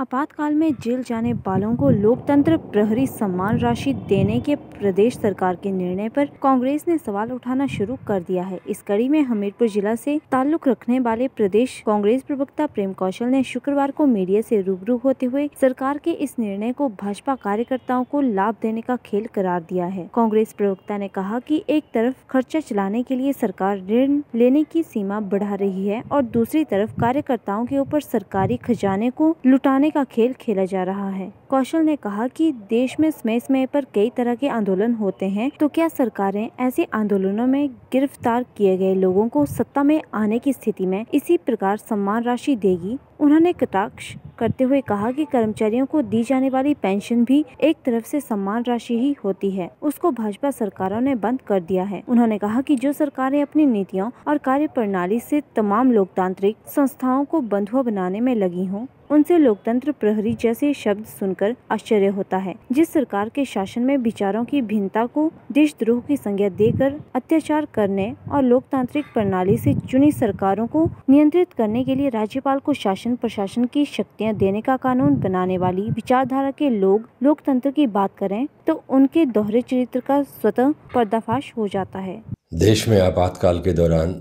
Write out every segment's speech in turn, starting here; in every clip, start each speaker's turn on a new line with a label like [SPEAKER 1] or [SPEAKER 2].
[SPEAKER 1] आपातकाल में जेल जाने वालों को लोकतंत्र प्रहरी सम्मान राशि देने के प्रदेश सरकार के निर्णय पर कांग्रेस ने सवाल उठाना शुरू कर दिया है। इस कड़ी में हमीरपुर जिला से ताल्लुक रखने वाले प्रदेश कांग्रेस प्रवक्ता प्रेम कौशल ने शुक्रवार को मीडिया से रूबरू होते हुए सरकार के इस निर्णय को भाजपा कार्यकर्ताओं को लाभ देने का खेल करार दिया है। कांग्रेस प्रवक्ता ने कहा कि एक तरफ खर्चा चलाने के लिए सरकार ऋण लेने की सीमा बढ़ा रही है और दूसरी तरफ कार्यकर्ताओं के ऊपर सरकारी खजाने को लुटाने का खेल खेला जा रहा है। कौशल ने कहा कि देश में समय समय पर कई तरह के आंदोलन होते हैं, तो क्या सरकारें ऐसे आंदोलनों में गिरफ्तार किए गए लोगों को सत्ता में आने की स्थिति में इसी प्रकार सम्मान राशि देगी? उन्होंने कटाक्ष करते हुए कहा कि कर्मचारियों को दी जाने वाली पेंशन भी एक तरफ से सम्मान राशि ही होती है, उसको भाजपा सरकारों ने बंद कर दिया है। उन्होंने कहा कि जो सरकारें अपनी नीतियों और कार्य प्रणाली से तमाम लोकतांत्रिक संस्थाओं को बंधुआ बनाने में लगी हों, उनसे लोकतंत्र प्रहरी जैसे शब्द सुनकर आश्चर्य होता है। जिस सरकार के शासन में विचारों की भिन्नता को देशद्रोह की संज्ञा देकर अत्याचार करने और लोकतांत्रिक प्रणाली से चुनी सरकारों को नियंत्रित करने के लिए राज्यपाल को शासन प्रशासन की शक्तियां देने का कानून बनाने वाली विचारधारा के लोग लोकतंत्र की बात करें तो उनके दोहरे चरित्र का स्वतः पर्दाफाश हो जाता है।
[SPEAKER 2] देश में आपातकाल के दौरान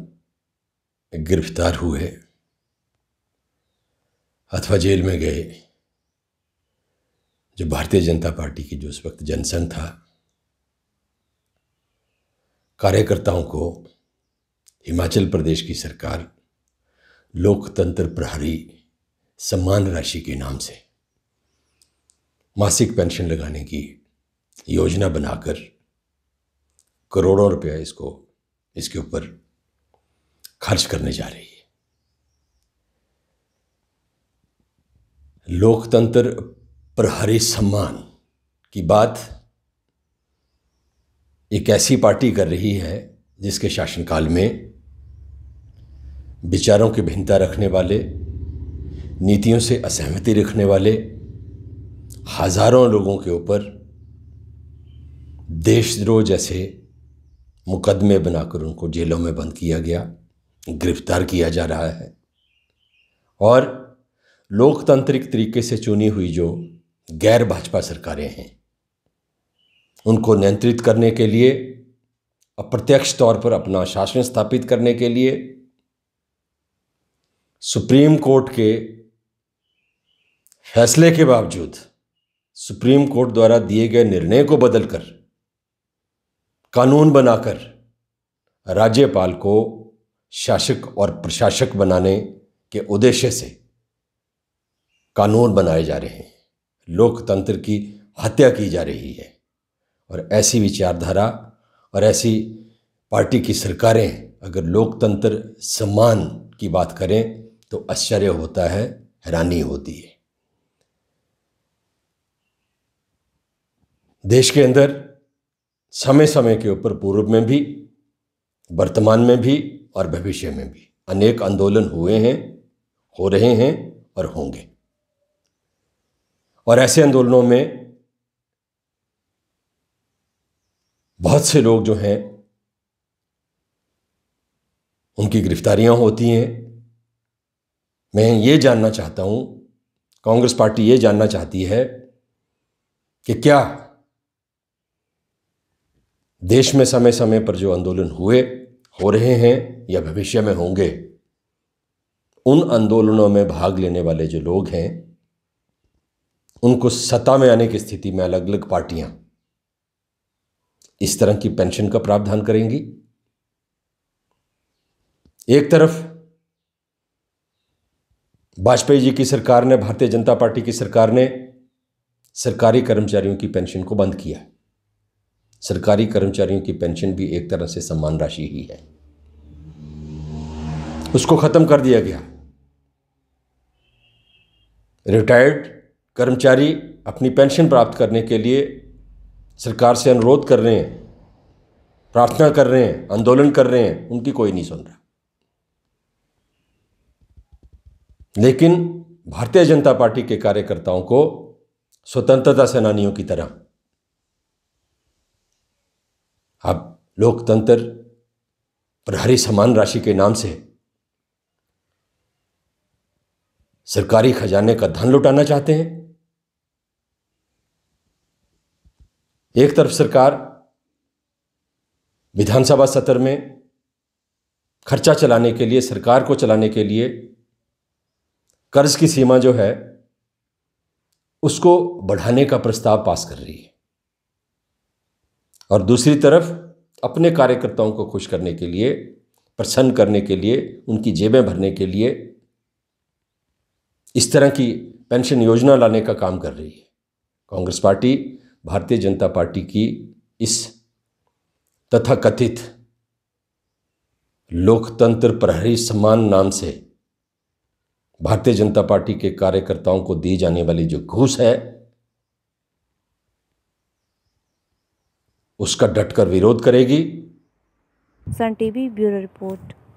[SPEAKER 2] गिरफ्तार हुए अथवा जेल में गए जो भारतीय जनता पार्टी की जो उस वक्त जनसंघ था, कार्यकर्ताओं को हिमाचल प्रदेश की सरकार लोकतंत्र प्रहरी सम्मान राशि के नाम से मासिक पेंशन लगाने की योजना बनाकर करोड़ों रुपया इसके ऊपर खर्च करने जा रही है। लोकतंत्र प्रहरी सम्मान की बात एक ऐसी पार्टी कर रही है जिसके शासनकाल में विचारों की भिन्नता रखने वाले, नीतियों से असहमति रखने वाले हजारों लोगों के ऊपर देशद्रोह जैसे मुकदमे बनाकर उनको जेलों में बंद किया गया, गिरफ्तार किया जा रहा है। और लोकतांत्रिक तरीके से चुनी हुई जो गैर भाजपा सरकारें हैं, उनको नियंत्रित करने के लिए, अप्रत्यक्ष तौर पर अपना शासन स्थापित करने के लिए सुप्रीम कोर्ट के फैसले के बावजूद, सुप्रीम कोर्ट द्वारा दिए गए निर्णय को बदलकर कानून बनाकर राज्यपाल को शासक और प्रशासक बनाने के उद्देश्य से कानून बनाए जा रहे हैं, लोकतंत्र की हत्या की जा रही है। और ऐसी विचारधारा और ऐसी पार्टी की सरकारें अगर लोकतंत्र सम्मान की बात करें तो आश्चर्य होता है, हैरानी होती है। देश के अंदर समय समय के ऊपर पूर्व में भी, वर्तमान में भी और भविष्य में भी अनेक आंदोलन हुए हैं, हो रहे हैं और होंगे। और ऐसे आंदोलनों में बहुत से लोग जो हैं उनकी गिरफ्तारियां होती हैं। मैं ये जानना चाहता हूं, कांग्रेस पार्टी ये जानना चाहती है कि क्या देश में समय समय पर जो आंदोलन हुए, हो रहे हैं या भविष्य में होंगे, उन आंदोलनों में भाग लेने वाले जो लोग हैं उनको सत्ता में आने की स्थिति में अलग अलग पार्टियां इस तरह की पेंशन का प्रावधान करेंगी। एक तरफ वाजपेयी जी की सरकार ने, भारतीय जनता पार्टी की सरकार ने सरकारी कर्मचारियों की पेंशन को बंद किया। सरकारी कर्मचारियों की पेंशन भी एक तरह से सम्मान राशि ही है, उसको खत्म कर दिया गया। रिटायर्ड कर्मचारी अपनी पेंशन प्राप्त करने के लिए सरकार से अनुरोध कर रहे हैं, प्रार्थना कर रहे हैं, आंदोलन कर रहे हैं, उनकी कोई नहीं सुन रहा। लेकिन भारतीय जनता पार्टी के कार्यकर्ताओं को स्वतंत्रता सेनानियों की तरह अब लोकतंत्र प्रहरी सम्मान राशि के नाम से सरकारी खजाने का धन लुटाना चाहते हैं। एक तरफ सरकार विधानसभा सत्र में खर्चा चलाने के लिए, सरकार को चलाने के लिए कर्ज की सीमा जो है उसको बढ़ाने का प्रस्ताव पास कर रही है, और दूसरी तरफ अपने कार्यकर्ताओं को खुश करने के लिए, प्रसन्न करने के लिए, उनकी जेबें भरने के लिए इस तरह की पेंशन योजना लाने का काम कर रही है। कांग्रेस पार्टी भारतीय जनता पार्टी की इस तथाकथित लोकतंत्र प्रहरी सम्मान नाम से भारतीय जनता पार्टी के कार्यकर्ताओं को दी जाने वाली जो घूस है उसका डटकर विरोध करेगी।
[SPEAKER 1] Sun TV bureau report.